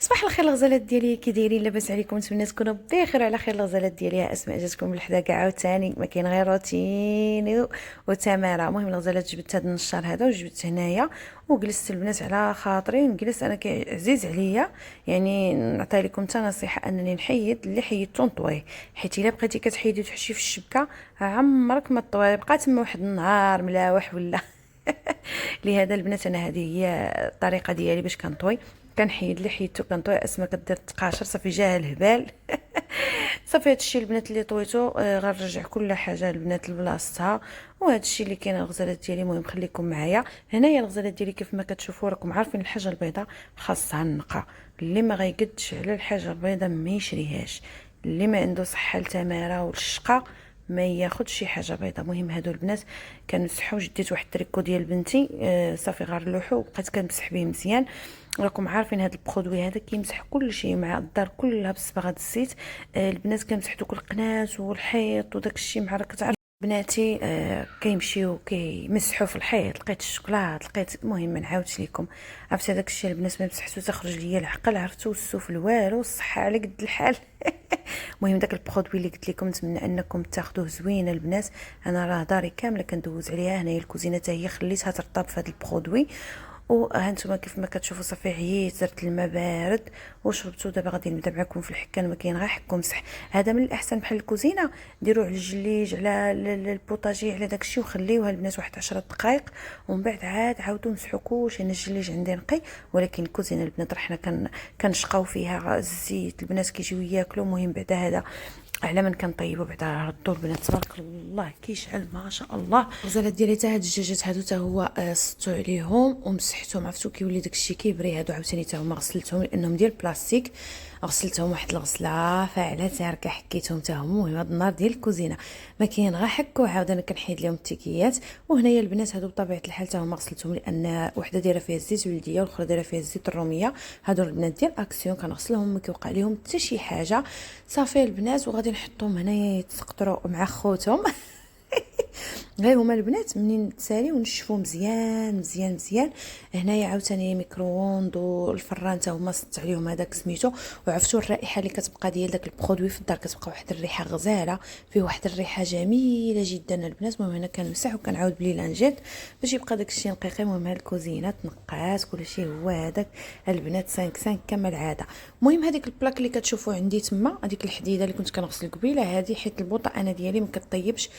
صباح الخير الغزالات ديالي، كي دايرين؟ لاباس عليكم؟ نتمنى تكونوا بخير وعلى خير. الغزالات ديالي اسماء جاتكم بالحدا كاع عاوتاني، ما كاين غير روتين وتماره. المهم الغزالات جبت هذا النشار هذا وجبت هنايا وجلست البنات على خاطري نجلس انا عزيز عليا، يعني نعطي لكم حتى نصيحه انني نحيد اللي حيدتو نطويه، حيت الا بقيتي كتحيدي وتحشي في الشبكه عمرك ما طوي، بقى تما واحد النهار ملاوح ولا لهذا البنات انا هذه هي الطريقه ديالي باش كنطوي. كنحيد اللي حيدتو كنطوي اسما كدير تقاشر صافي جاها الهبال. صافي هادشي البنات اللي طويتو غنرجع كل حاجه البنات لبلاصتها. وهادشي اللي كاين الغزالات ديالي. المهم خليكم معايا. هنايا الغزالات ديالي كيف ما كتشوفوا راكم عارفين الحاجه البيضاء خاصها النقا، اللي ما غيقدش على الحاجه البيضاء ما يشريهاش، اللي ما عنده صحه التماره والشقه ما ياخذ شي حاجه بيضاء. المهم هادو البنات كنمسحوا، جديت واحد التريكو ديال بنتي صافي غير لوحو وبقيت كنمسح به مزيان. راكم عارفين هذا البرودوي هذا كيمسح كل شيء مع الدار كلها بصبغه الزيت. البنات كنمسح دوك القنات والحيط وداك الشيء مع راك تعرف بناتي كيمشيو كيمسحوا في الحيط، لقيت الشوكولات لقيت. المهم ما نعاودش لكم، عرفت هذاك الشيء البنات ما مسحتو تخرج ليا العقل، عرفتوا السفل والو الصحه على قد الحال. المهم داك البرودوي اللي قلت لكم نتمنى انكم تاخذوه زوينه البنات. انا راه داري كامله كندوز عليها، هنايا الكوزينه حتى هي خليتها ترطب في هذا البرودوي. وهانتوما كيف ما كتشوفوا صافي عييت درت الماء بارد وشربتو. دابا غادي نبدا معكم في الحكان، ما كاين غير حك ومسح. هذا من الاحسن بحال الكوزينه ديروه على الجليج على البوطاجي على داكشي وخليوها البنات واحد 10 دقائق ومن بعد عاد عاودوا مسحوا كلشي. انا الجليج عندي نقي، ولكن الكوزينه البنات راه حنا كنشقاو فيها الزيت، البنات كيجيو ياكلوا. المهم بعد هذا على من كنطيبوا بعدا ردوا البنات تبارك الله كيشعل ما شاء الله. الغزالات ديالي حتى هاد الدجاجات هادو حتى هو سطو عليهم ومسحتهم، عرفتوا كيولي داكشي كيبري. هادو عاوتاني حتى هما غسلتهم لانهم ديال البلاستيك، غسلتهم واحد الغسله فاعله تاركه حكيتهم حتى هما. المهم هاد النهار ديال الكوزينه ما كاين غير حك وعاود انا كنحيد لهم التيكيات. وهنايا البنات هادو بطبيعه الحال حتى هما غسلتهم لان وحده دايره فيها الزيت ولديه والاخرى دايره فيها الزيت الروميه. هادو البنات ديال اكسيون كنغسلهم ما كيوقع لهم حتى شي حاجه. صافي البنات وغادي نحطهم هنايا يتسقطروا مع خوتهم. غير هما البنات منين تسالي ونشفوا مزيان مزيان مزيان. هنايا عاوتاني ميكرووند والفران تا هما صدت عليهم هذاك سميتو. وعرفتوا الرائحه اللي كتبقى ديال داك البرودوي في الدار، كتبقى واحد الريحه غزاله، فيه واحد الريحه جميله جدا البنات. المهم هنا كنمسح وكنعاود بلي لانجيت باش يبقى داك الشيء نقيقي. المهم هاد الكوزينه تنقات كلشي هو هذاك البنات 5 كما العاده. المهم هذيك البلاك اللي كتشوفوا عندي تما، هذيك الحديده اللي كنت كنغسل قبيله هذه، حيت البوطه انا ديالي ما كطيبش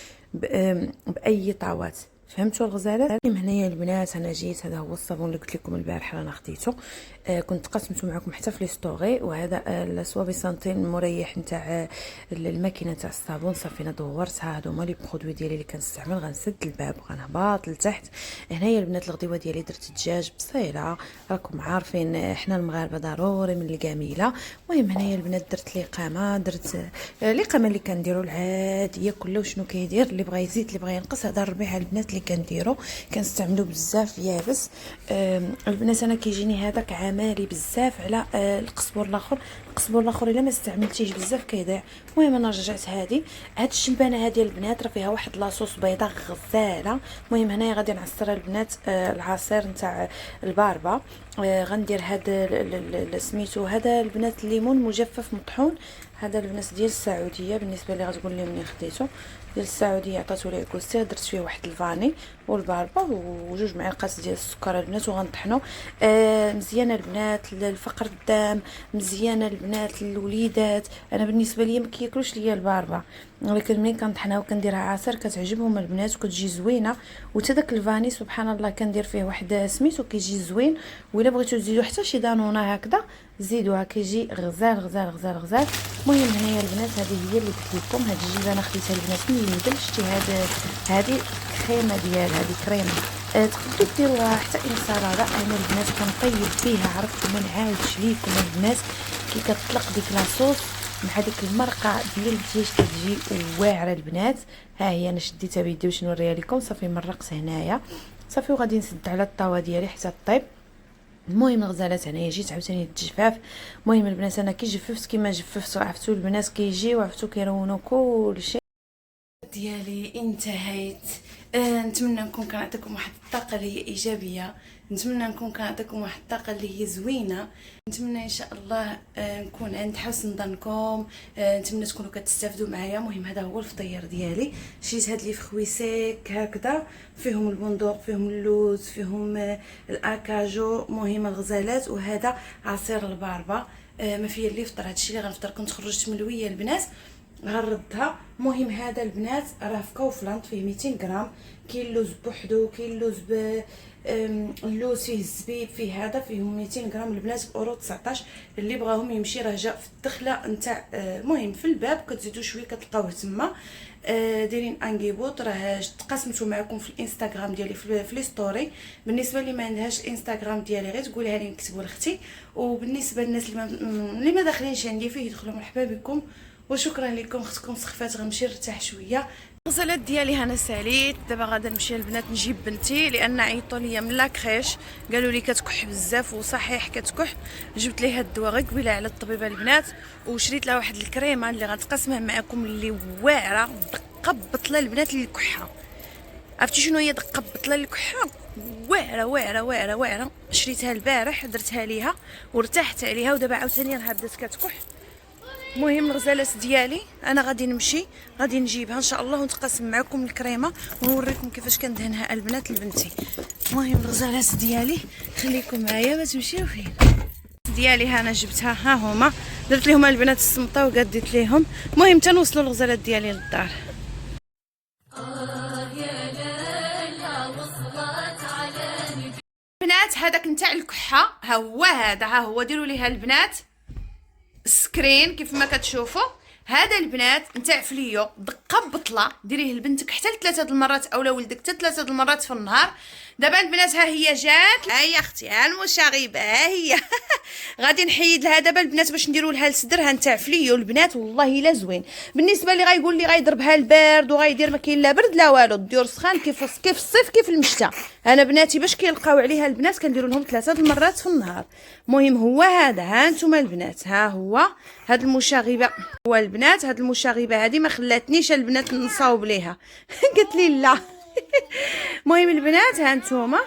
باي طاوات، فهمتوا الغزالات؟ هنايا البنات انا جيت، هذا هو الصابون اللي قلت لكم البارحه انا خديته، كنت قسمته معكم حتى في لي ستوري. وهذا السوافي سانتين المريح نتاع الماكينه تاع الصابون. صافي انا دورتها، هادو هما لي برودوي ديالي اللي كنستعمل. غنسد الباب وغنهبط لتحت. هنايا البنات الغديوه ديالي درت دجاج بصيله، راكم عارفين حنا المغاربه ضروري من الجميله. المهم هنايا البنات درت لي قامه، درت لي قامه اللي كنديروا العاديه كله. شنو كيدير اللي بغى يزيد اللي بغى ينقص، هذا الربيع البنات اللي كنديرو كنستعملوا بزاف يابس. البنات انا كيجيني هذاك عمالي بزاف على القزبور الاخر. القزبور الاخر الا ما استعملتيش بزاف كيضيع. المهم انا رجعت هذه. هاد الشلبانه هذه البنات راه فيها واحد لاصوص بيضاء غزاله. المهم هنايا غادي نعصر البنات العصير نتاع الباربه. غندير هذا سميتو هذا البنات الليمون مجفف مطحون. هذا البنات ديال السعوديه بالنسبه لي غتقول لي منين خديته، ديال السعوديه عطاتو لي كوستير. درت فيه واحد الفاني والباربه وجوج معالق ديال السكر البنات وغنطحنو مزيان البنات. الفقر الدم مزيانه البنات، الوليدات انا بالنسبه لي ما كياكلوش ليا الباربه، ولكن ملي كنطحنها وكنديرها عصير كتعجبهم البنات وكتجي زوينه. وتا داك الفاني سبحان الله كندير فيه واحد سميتو كيجي زوين. ولا بغيتو تزيدوا حتى شي دانونه هكذا زيدوها كيجي غزال غزال غزال غزال. المهم هنايا البنات هذه هي اللي قلت لكم. هاد الجيبه انا خديتها البنات من الليدل. شتي هذه كريمه ديال هذه كريمه تقدروا ديروها حتى انسلاده. انا البنات كنطيب فيها، عرفت ما نعاودش ليكم البنات كي كتطلق ديك لاصوص مع ديك المرقه ديال الدجاج كتجي واعره البنات. ها هي انا شديتها بيدي باش نوريها لكم. صافي مرقت هنايا صافي وغادي نسد على الطاوه ديالي حتى طيب. المهم الغزالات هنايا جيت عاوتاني الجفاف. المهم البنات انا كي جففت كيما جففت عرفتوا البنات كيجيو عرفتوا كيرونوا كلشي ديالي. انتهيت. نتمنى نكون كنعطيكم واحد الطاقه اللي هي ايجابيه نتمنى نكون كنعطيكم واحد الطاقه اللي هي زوينه. نتمنى ان شاء الله نكون عند حسن ظنكم. نتمنى تكونوا كتستافدوا معايا. المهم هذا هو الفطير ديالي. شريت هاد لي فخوي سيك هكذا، فيهم البندق، فيهم اللوز، فيهم الاكاجو، مهم الغزالات، وهذا عصير الباربا. ما فيا اللي فطر. هادشي اللي غنفطر. كنت خرجت ملويه البنات غنردها. مهم هذا البنات راه في كوفلاند فيه 200 غرام. كاين اللوز بوحدو، كاين اللوز اللوز فيه الزبيب، فيه هذا فيهم 200 غرام البنات بأورو 19. اللي بغاهم يمشي راه جا في الدخله نتاع المهم في الباب، كتزيدوا شويه كتلقاوه تما. دايرين انغيبوط. راه تقاسمتو معكم في الانستغرام ديالي في لي ستوري. بالنسبه اللي ما عندهاش الانستغرام ديالي غير تقولها لي نكتبوا لاختي. وبالنسبه للناس اللي ما داخلينش عندي فيه يدخلوا مرحبا بكم. وشكرا لكم. اختكم سخفات غنمشي نرتاح شويه. الغزالات ديالي انا ساليت. دابا غادا نمشي للبنات نجيب بنتي لان عيطوا لي من لاكريش قالوا لي كتكح بزاف وصحيح كتكح. جبت ليها الدواء غير قبيله على الطبيبه البنات، وشريت لها واحد الكريمه اللي غنتقاسمها معكم اللي واعره دقه بطله البنات للكحه. عرفتي شنو هي دقه بطله للكحه؟ واعره واعره واعره واعره. شريتها البارح درتها ليها وارتحت عليها، ودابا عاوتاني راها بدات كتكح. المهم الغزالات ديالي انا غادي نمشي غادي نجيبها ان شاء الله ونتقاسم معكم الكريمه ونوريكم كيفاش كندهنها البنات لبنتي. المهم الغزالات ديالي خليكم معايا ما تمشيو فين. ديالي ها انا جبتها، ها هما درت لهم البنات السمطه وقديت ليهم. المهم تنوصلوا الغزالات ديالي للدار. بنات هذاك نتاع الكحه ها هو، هذا ها هو. ديروا ليها البنات سكرين كيف ما كتشوفوا. هذا البنات نتاع فليو دقه بطله. ديريه لبنتك حتى 3 المرات اولا ولدك حتى 3 المرات في النهار. دابا البنات ها هي جات. ها هي اختي ها المشاغبه ها هي غادي نحيد لها دابا البنات باش نديروا لها الصدر. ها نتاع فليو البنات والله الا زوين. بالنسبه اللي غايقول لي غيضربها البرد وغيدير ما كاين لا برد لا والو، الديور سخان كيف الصيف كيف المشتى. انا بناتي باش كيلقاو عليها البنات كنديروا لهم 3 المرات في النهار. المهم هو هذا. ها نتوما البنات ها هو هاد المشاغبه. هو البنات هاد المشاغبه هذه ما خلاتنيش البنات نصاوب ليها قالت لي لا. المهم البنات ها نتوما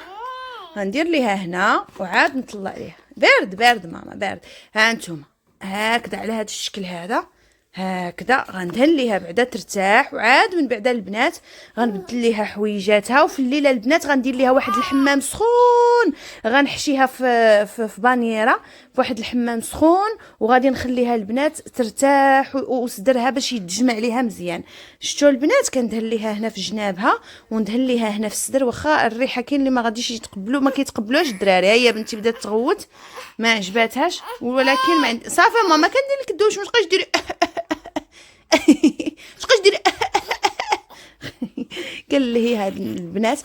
غندير ليها هنا وعاد نطلع ليها. بارد بارد ماما بارد. ها نتوما هكذا على هذا الشكل هذا هكذا غندهن ليها بعدا ترتاح. وعاد من بعدا البنات غنبدل ليها حويجاتها. وفي الليله البنات غندير ليها واحد الحمام سخون غنحشيها في بانييره في واحد الحمام سخون وغادي نخليها البنات ترتاح وصدرها باش يتجمع ليها مزيان. شفتوا البنات كندهن ليها هنا في جنابها وندهن ليها هنا في الصدر. واخا الريحه كاين اللي ما غاديش يتقبلوا ما كيتقبلوهاش الدراري. هي بنتي بدات تغوت ما عجباتهاش ولكن ما عندي صافي ماما كندير لك الدوش ما تبقاش ديري شقاش ديري قال لي هاد البنات.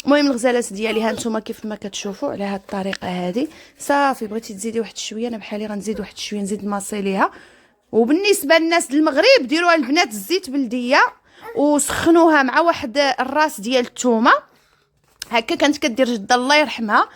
المهم الغزالات ديالي ها نتوما كيف ما كتشوفوا على هاد الطريقه هذه. صافي بغيتي تزيدي واحد شويه انا بحالي غنزيد واحد شويه نزيد ماصي ليها. وبالنسبه للناس المغرب ديروها البنات الزيت بلديه وسخنوها مع واحد الراس ديال الثومه. هكا كانت كدير جده الله يرحمها.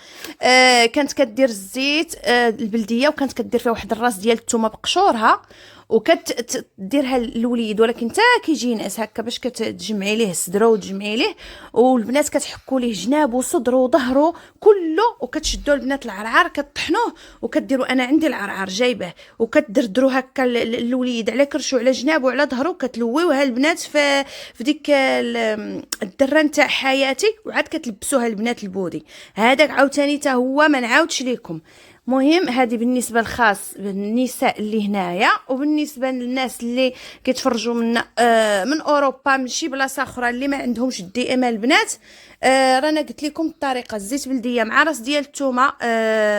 كانت كدير الزيت البلديه وكانت كدير فيها واحد الراس ديال الثومه بقشورها وكتديرها للوليد. ولكن حتى كيجي ينعس هكا باش كتجمعي ليه صدرو وتجمعي ليه. والبنات كتحكوا ليه جنابو وصدرو وظهرو كله وكتشدوا البنات العرعر كطحنوه وكديروا. انا عندي العرعر جايبه وكتدردروا هكا الوليد على كرشو على جنابو على ظهرو كتلويوها البنات في ديك الدره نتاع حياتي. وعاد كتلبسوها البنات البودي. هذاك عاوتاني حتى هو ما نعاودش لكم. مهم هذه بالنسبه الخاص بالنساء اللي هنايا. وبالنسبه للناس اللي كيتفرجوا منا من اوروبا من شي بلاصه اخرى اللي ما عندهمش الدي ام البنات رانا قلت لكم الطريقه. الزيت بلديه مع راس ديال الثومه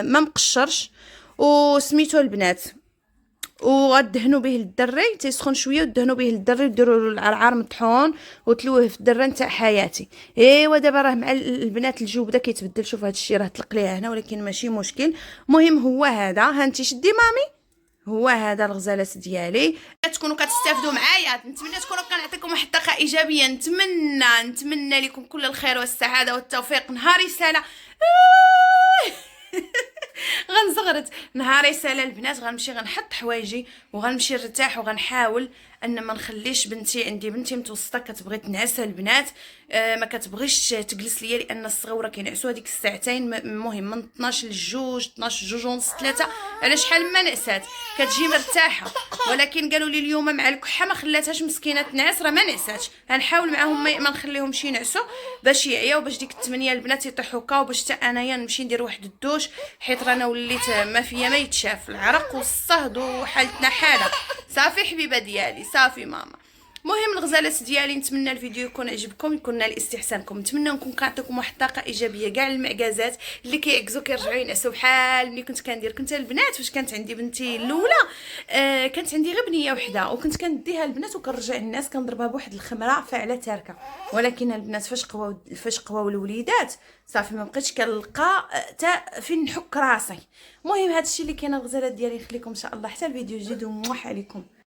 ما مقشرش وسميتو البنات. وغدهنوا به الدري تيسخن شويه ودهنوا به الدري وديروا له العرعر مطحون وتلوه في الدره نتاع حياتي. ايوا دابا راه مع البنات الجو بدا كيتبدل. شوف هذا الشيء راه طلق ليها هنا ولكن ماشي مشكل. المهم هو هذا. ها انت شدي مامي هو هذا الغزالات ديالي. تكونوا كتستافدوا معايا. نتمنى تكونوا كنعطيكم واحد الطاقه ايجابيه. نتمنى لكم كل الخير والسعاده والتوفيق. نهاري سالا غنزغرت نهاري سالا البنات. غنمشي غنحط حوايجي وغنمشي نرتاح وغنحاول ان ما نخليش بنتي، عندي بنتي متوسطه كتبغي تنعس البنات، ما كتبغيش تجلس ليا لان الصغيره كينعسوا هذيك الساعتين، المهم من 12 لجوج، 12 جوج ونص 3، على شحال ما نعسات كتجي مرتاحه. ولكن قالوا لي اليوم مع الكحه ما خلاتهاش مسكينه تنعس، راه ما نعساتش. غنحاول معاهم ما نخليهمش ينعسوا باش يعياو، باش ديك الثمانيه البنات يطيحوا كا، وباش حتى انايا نمشي ندير واحد الدوش، حيت رانا وليت ما فيا ما يتشاف، العرق والصهد وحالتنا حاله. صافي حبيبه ديالي، صافي ماما. مهم الغزالات ديالي، نتمنى الفيديو يكون عجبكم، يكون نال استحسانكم، نتمنى نكون كنعطيكم واحد الطاقه ايجابيه. كاع المعكازات اللي كيعكزوا كيرجعوا ينعسوا بحال ملي كنت كندير. كنت البنات فاش كانت عندي بنتي الاولى، كانت عندي غير بنيه وحده، وكنت كنديها البنات وكنرجع الناس كنضربها بواحد الخمره فاعله تاركه. ولكن البنات فاش قواو الوليدات صافي ما بقيتش كنلقى حتى فين نحك راسي. المهم هادشي اللي كاين الغزالات ديالي، نخليكم ان شاء الله حتى الفيديو جديد، وموح عليكم.